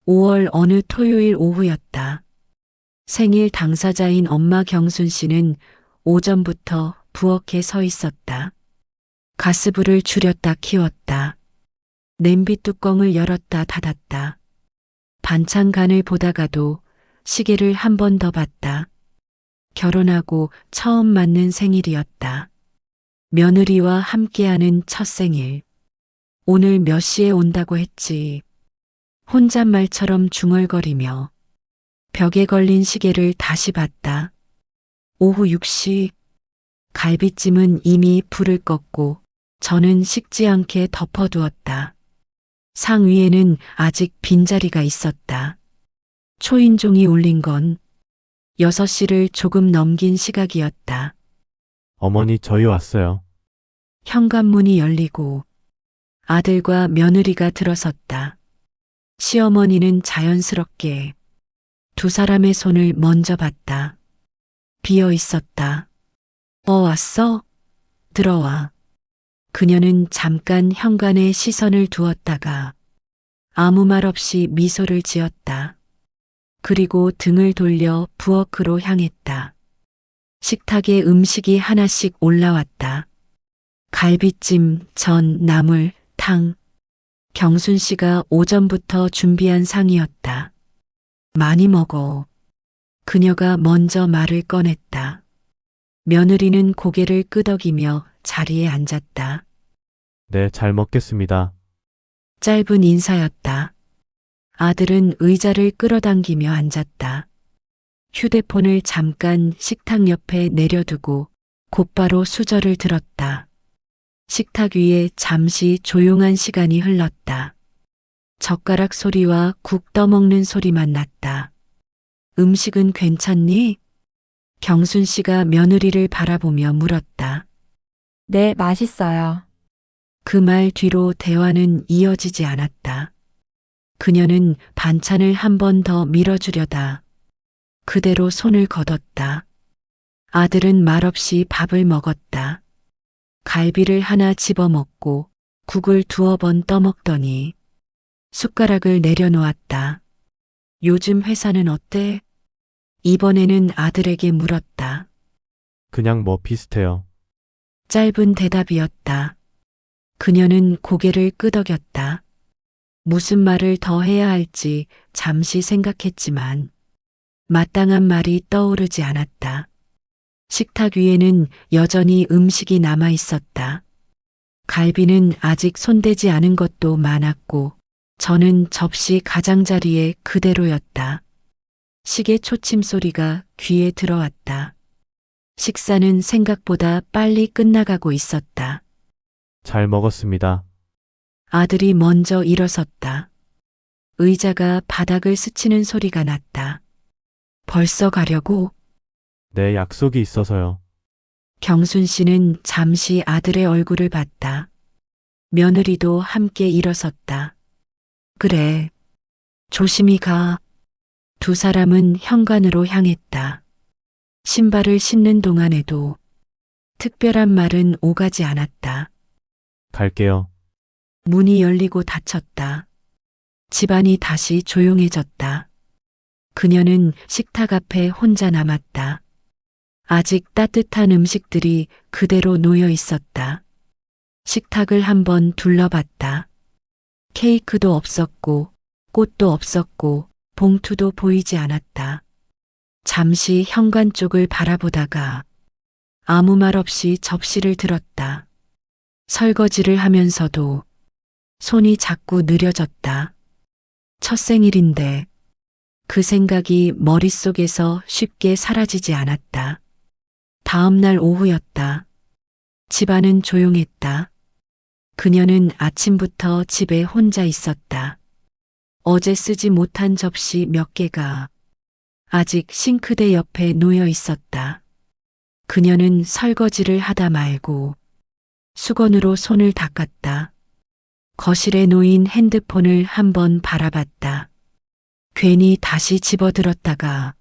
5월 어느 토요일 오후였다. 생일 당사자인 엄마 경순 씨는 오전부터 부엌에 서 있었다. 가스불을 줄였다 키웠다. 냄비 뚜껑을 열었다 닫았다. 반찬 간을 보다가도 시계를 한 번 더 봤다. 결혼하고 처음 맞는 생일이었다. 며느리와 함께하는 첫 생일. 오늘 몇 시에 온다고 했지. 혼잣말처럼 중얼거리며 벽에 걸린 시계를 다시 봤다. 오후 6시. 갈비찜은 이미 불을 껐고 저는 식지 않게 덮어두었다. 상 위에는 아직 빈자리가 있었다. 초인종이 울린 건 6시를 조금 넘긴 시각이었다. 어머니, 저희 왔어요. 현관문이 열리고 아들과 며느리가 들어섰다. 시어머니는 자연스럽게 두 사람의 손을 먼저 봤다. 비어 있었다. 왔어? 들어와. 그녀는 잠깐 현관에 시선을 두었다가 아무 말 없이 미소를 지었다. 그리고 등을 돌려 부엌으로 향했다. 식탁에 음식이 하나씩 올라왔다. 갈비찜, 전, 나물, 탕. 경순 씨가 오전부터 준비한 상이었다. 많이 먹어. 그녀가 먼저 말을 꺼냈다. 며느리는 고개를 끄덕이며 자리에 앉았다. 네, 잘 먹겠습니다. 짧은 인사였다. 아들은 의자를 끌어당기며 앉았다. 휴대폰을 잠깐 식탁 옆에 내려두고 곧바로 수저를 들었다. 식탁 위에 잠시 조용한 시간이 흘렀다. 젓가락 소리와 국 떠먹는 소리만 났다. 음식은 괜찮니? 경순 씨가 며느리를 바라보며 물었다. 네, 맛있어요. 그 말 뒤로 대화는 이어지지 않았다. 그녀는 반찬을 한 번 더 밀어주려다 그대로 손을 거뒀다. 아들은 말없이 밥을 먹었다. 갈비를 하나 집어먹고 국을 두어 번 떠먹더니 숟가락을 내려놓았다. 요즘 회사는 어때? 이번에는 아들에게 물었다. 그냥 뭐 비슷해요. 짧은 대답이었다. 그녀는 고개를 끄덕였다. 무슨 말을 더 해야 할지 잠시 생각했지만 마땅한 말이 떠오르지 않았다. 식탁 위에는 여전히 음식이 남아 있었다. 갈비는 아직 손대지 않은 것도 많았고 저는 접시 가장자리에 그대로였다. 시계 초침 소리가 귀에 들어왔다. 식사는 생각보다 빨리 끝나가고 있었다. 잘 먹었습니다. 아들이 먼저 일어섰다. 의자가 바닥을 스치는 소리가 났다. 벌써 가려고? 네, 약속이 있어서요. 경순 씨는 잠시 아들의 얼굴을 봤다. 며느리도 함께 일어섰다. 그래. 조심히 가. 두 사람은 현관으로 향했다. 신발을 신는 동안에도 특별한 말은 오가지 않았다. 갈게요. 문이 열리고 닫혔다. 집안이 다시 조용해졌다. 그녀는 식탁 앞에 혼자 남았다. 아직 따뜻한 음식들이 그대로 놓여 있었다. 식탁을 한번 둘러봤다. 케이크도 없었고, 꽃도 없었고, 봉투도 보이지 않았다. 잠시 현관 쪽을 바라보다가 아무 말 없이 접시를 들었다. 설거지를 하면서도 손이 자꾸 느려졌다. 첫 생일인데 그 생각이 머릿속에서 쉽게 사라지지 않았다. 다음 날 오후였다. 집안은 조용했다. 그녀는 아침부터 집에 혼자 있었다. 어제 쓰지 못한 접시 몇 개가 아직 싱크대 옆에 놓여 있었다. 그녀는 설거지를 하다 말고 수건으로 손을 닦았다. 거실에 놓인 핸드폰을 한번 바라봤다. 괜히 다시 집어들었다가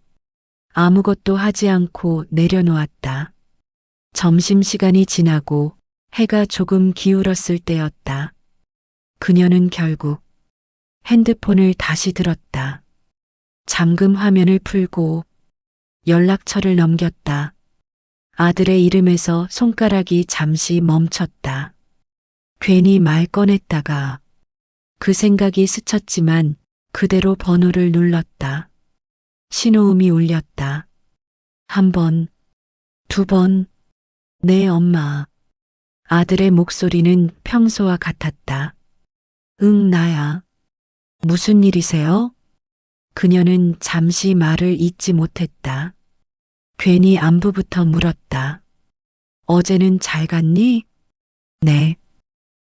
아무것도 하지 않고 내려놓았다. 점심시간이 지나고 해가 조금 기울었을 때였다. 그녀는 결국 핸드폰을 다시 들었다. 잠금 화면을 풀고 연락처를 넘겼다. 아들의 이름에서 손가락이 잠시 멈췄다. 괜히 말 꺼냈다가 그 생각이 스쳤지만 그대로 번호를 눌렀다. 신호음이 울렸다. 한 번, 두 번, 네, 엄마. 아들의 목소리는 평소와 같았다. 응, 나야. 무슨 일이세요? 그녀는 잠시 말을 잇지 못했다. 괜히 안부부터 물었다. 어제는 잘 갔니? 네.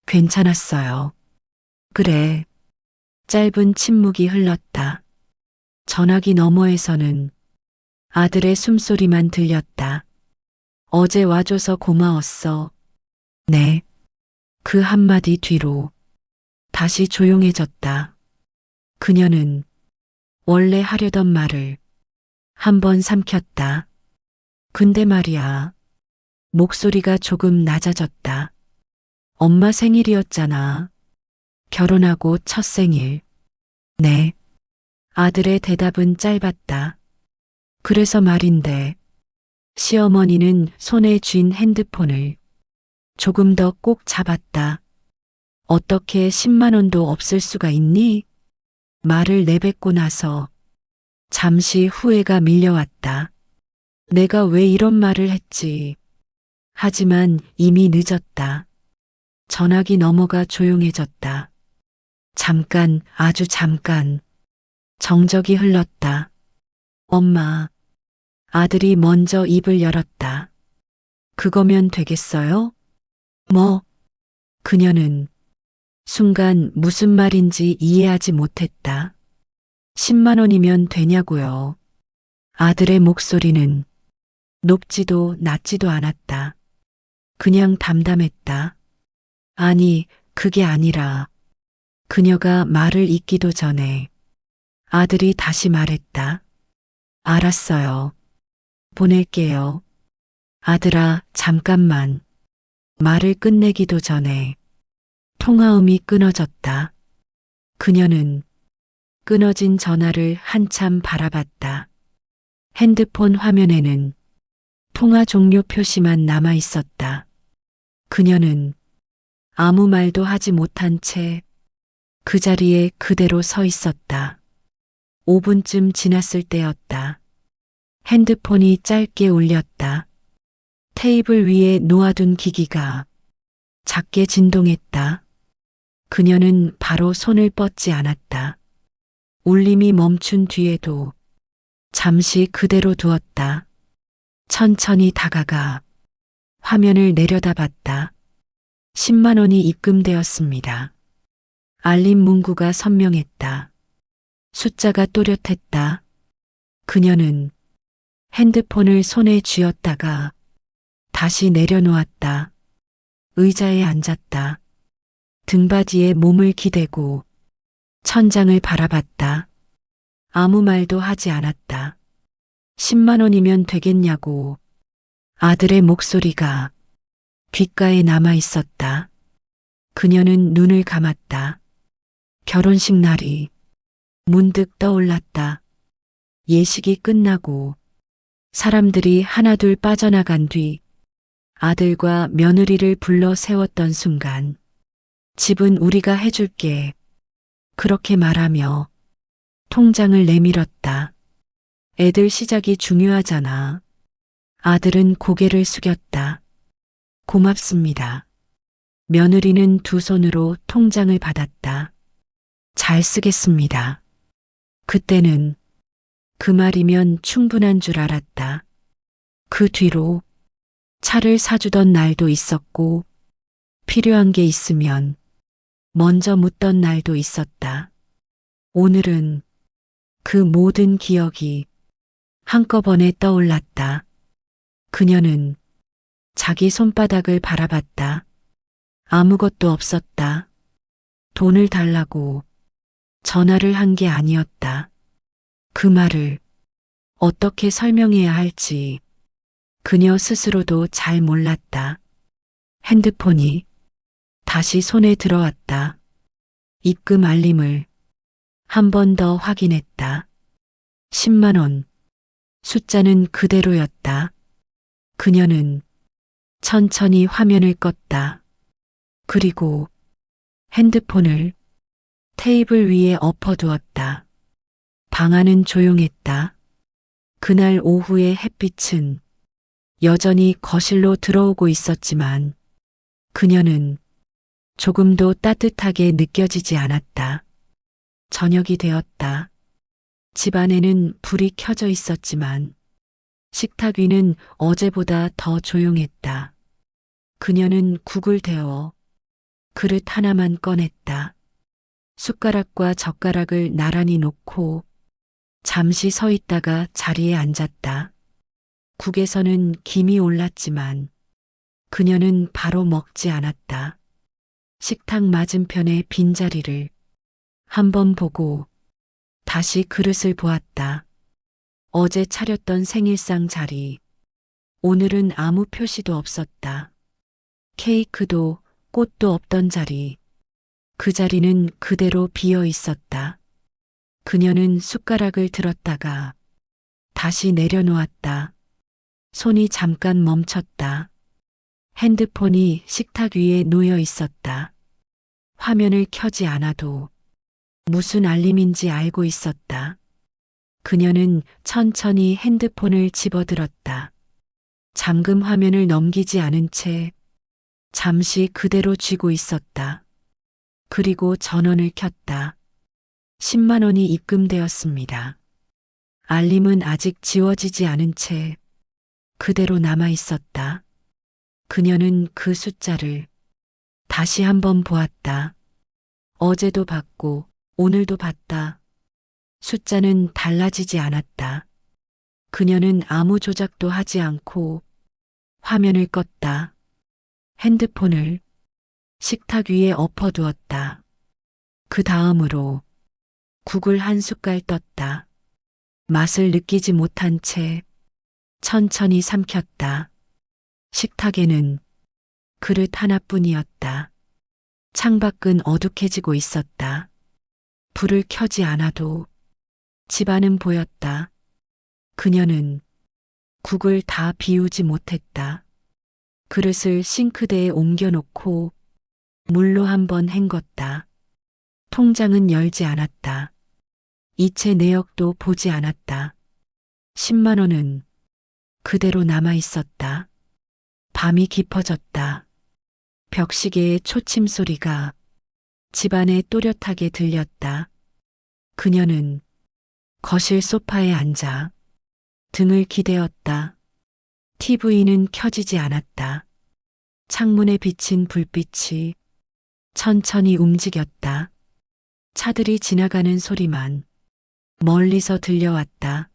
괜찮았어요. 그래. 짧은 침묵이 흘렀다. 전화기 너머에서는 아들의 숨소리만 들렸다. 어제 와줘서 고마웠어. 네. 그 한마디 뒤로 다시 조용해졌다. 그녀는 원래 하려던 말을 한 번 삼켰다. 근데 말이야. 목소리가 조금 낮아졌다. 엄마 생일이었잖아. 결혼하고 첫 생일. 네. 아들의 대답은 짧았다. 그래서 말인데, 시어머니는 손에 쥔 핸드폰을 조금 더 꼭 잡았다. 어떻게 10만 원도 없을 수가 있니? 말을 내뱉고 나서 잠시 후회가 밀려왔다. 내가 왜 이런 말을 했지? 하지만 이미 늦었다. 전화기 너머가 조용해졌다. 잠깐, 아주 잠깐. 정적이 흘렀다. 엄마. 아들이 먼저 입을 열었다. 그거면 되겠어요? 뭐? 그녀는 순간 무슨 말인지 이해하지 못했다. 10만 원이면 되냐고요. 아들의 목소리는 높지도 낮지도 않았다. 그냥 담담했다. 아니, 그게 아니라 그녀가 말을 잇기도 전에 아들이 다시 말했다. 알았어요. 보낼게요. 아들아, 잠깐만. 말을 끝내기도 전에 통화음이 끊어졌다. 그녀는 끊어진 전화를 한참 바라봤다. 핸드폰 화면에는 통화 종료 표시만 남아 있었다. 그녀는 아무 말도 하지 못한 채 그 자리에 그대로 서 있었다. 5분쯤 지났을 때였다. 핸드폰이 짧게 울렸다. 테이블 위에 놓아둔 기기가 작게 진동했다. 그녀는 바로 손을 뻗지 않았다. 울림이 멈춘 뒤에도 잠시 그대로 두었다. 천천히 다가가 화면을 내려다봤다. 10만 원이 입금되었습니다. 알림 문구가 선명했다. 숫자가 또렷했다. 그녀는 핸드폰을 손에 쥐었다가 다시 내려놓았다. 의자에 앉았다. 등받이에 몸을 기대고 천장을 바라봤다. 아무 말도 하지 않았다. 10만 원이면 되겠냐고. 아들의 목소리가 귓가에 남아 있었다. 그녀는 눈을 감았다. 결혼식 날이 문득 떠올랐다. 예식이 끝나고 사람들이 하나둘 빠져나간 뒤 아들과 며느리를 불러 세웠던 순간 집은 우리가 해줄게. 그렇게 말하며 통장을 내밀었다. 애들 시작이 중요하잖아. 아들은 고개를 숙였다. 고맙습니다. 며느리는 두 손으로 통장을 받았다. 잘 쓰겠습니다. 그때는 그 말이면 충분한 줄 알았다. 그 뒤로 차를 사주던 날도 있었고 필요한 게 있으면 먼저 묻던 날도 있었다. 오늘은 그 모든 기억이 한꺼번에 떠올랐다. 그녀는 자기 손바닥을 바라봤다. 아무것도 없었다. 돈을 달라고 전화를 한 게 아니었다. 그 말을 어떻게 설명해야 할지 그녀 스스로도 잘 몰랐다. 핸드폰이 다시 손에 들어왔다. 입금 알림을 한 번 더 확인했다. 10만 원. 숫자는 그대로였다. 그녀는 천천히 화면을 껐다. 그리고 핸드폰을 테이블 위에 엎어두었다. 방 안은 조용했다. 그날 오후의 햇빛은 여전히 거실로 들어오고 있었지만 그녀는 조금도 따뜻하게 느껴지지 않았다. 저녁이 되었다. 집안에는 불이 켜져 있었지만 식탁 위는 어제보다 더 조용했다. 그녀는 국을 데워 그릇 하나만 꺼냈다. 숟가락과 젓가락을 나란히 놓고 잠시 서 있다가 자리에 앉았다. 국에서는 김이 올랐지만 그녀는 바로 먹지 않았다. 식탁 맞은편의 빈자리를 한번 보고 다시 그릇을 보았다. 어제 차렸던 생일상 자리. 오늘은 아무 표시도 없었다. 케이크도 꽃도 없던 자리. 그 자리는 그대로 비어 있었다. 그녀는 숟가락을 들었다가 다시 내려놓았다. 손이 잠깐 멈췄다. 핸드폰이 식탁 위에 놓여 있었다. 화면을 켜지 않아도 무슨 알림인지 알고 있었다. 그녀는 천천히 핸드폰을 집어들었다. 잠금 화면을 넘기지 않은 채 잠시 그대로 쥐고 있었다. 그리고 전원을 켰다. 10만 원이 입금되었습니다. 알림은 아직 지워지지 않은 채 그대로 남아 있었다. 그녀는 그 숫자를 다시 한번 보았다. 어제도 봤고 오늘도 봤다. 숫자는 달라지지 않았다. 그녀는 아무 조작도 하지 않고 화면을 껐다. 핸드폰을 식탁 위에 엎어두었다. 그 다음으로 국을 한 숟갈 떴다. 맛을 느끼지 못한 채 천천히 삼켰다. 식탁에는 그릇 하나뿐이었다. 창밖은 어둑해지고 있었다. 불을 켜지 않아도 집안은 보였다. 그녀는 국을 다 비우지 못했다. 그릇을 싱크대에 옮겨놓고 물로 한번 헹궜다. 통장은 열지 않았다. 이체 내역도 보지 않았다. 10만 원은 그대로 남아 있었다. 밤이 깊어졌다. 벽시계의 초침 소리가 집안에 또렷하게 들렸다. 그녀는 거실 소파에 앉아 등을 기대었다. TV는 켜지지 않았다. 창문에 비친 불빛이 천천히 움직였다. 차들이 지나가는 소리만 멀리서 들려왔다.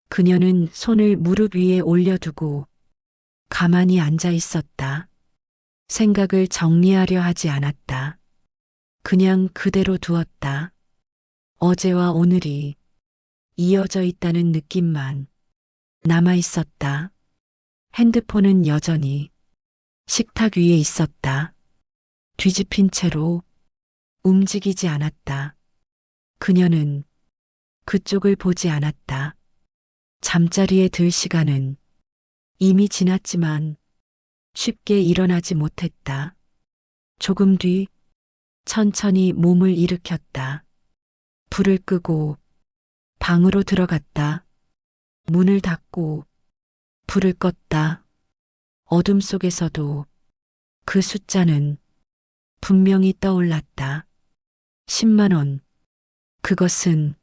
그녀는 손을 무릎 위에 올려두고 가만히 앉아 있었다. 생각을 정리하려 하지 않았다. 그냥 그대로 두었다. 어제와 오늘이 이어져 있다는 느낌만 남아 있었다. 핸드폰은 여전히 식탁 위에 있었다. 뒤집힌 채로 움직이지 않았다. 그녀는 그쪽을 보지 않았다. 잠자리에 들 시간은 이미 지났지만 쉽게 일어나지 못했다. 조금 뒤 천천히 몸을 일으켰다. 불을 끄고 방으로 들어갔다. 문을 닫고 불을 껐다. 어둠 속에서도 그 숫자는 분명히 떠올랐다. 10만 원. 그것은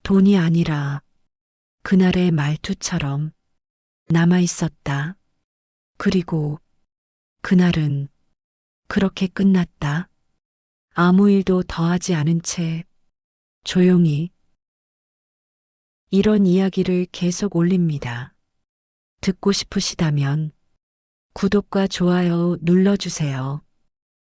돈이 아니라 그날의 말투처럼 남아 있었다. 그리고 그날은 그렇게 끝났다. 아무 일도 더하지 않은 채 조용히. 이런 이야기를 계속 올립니다. 듣고 싶으시다면 구독과 좋아요 눌러주세요.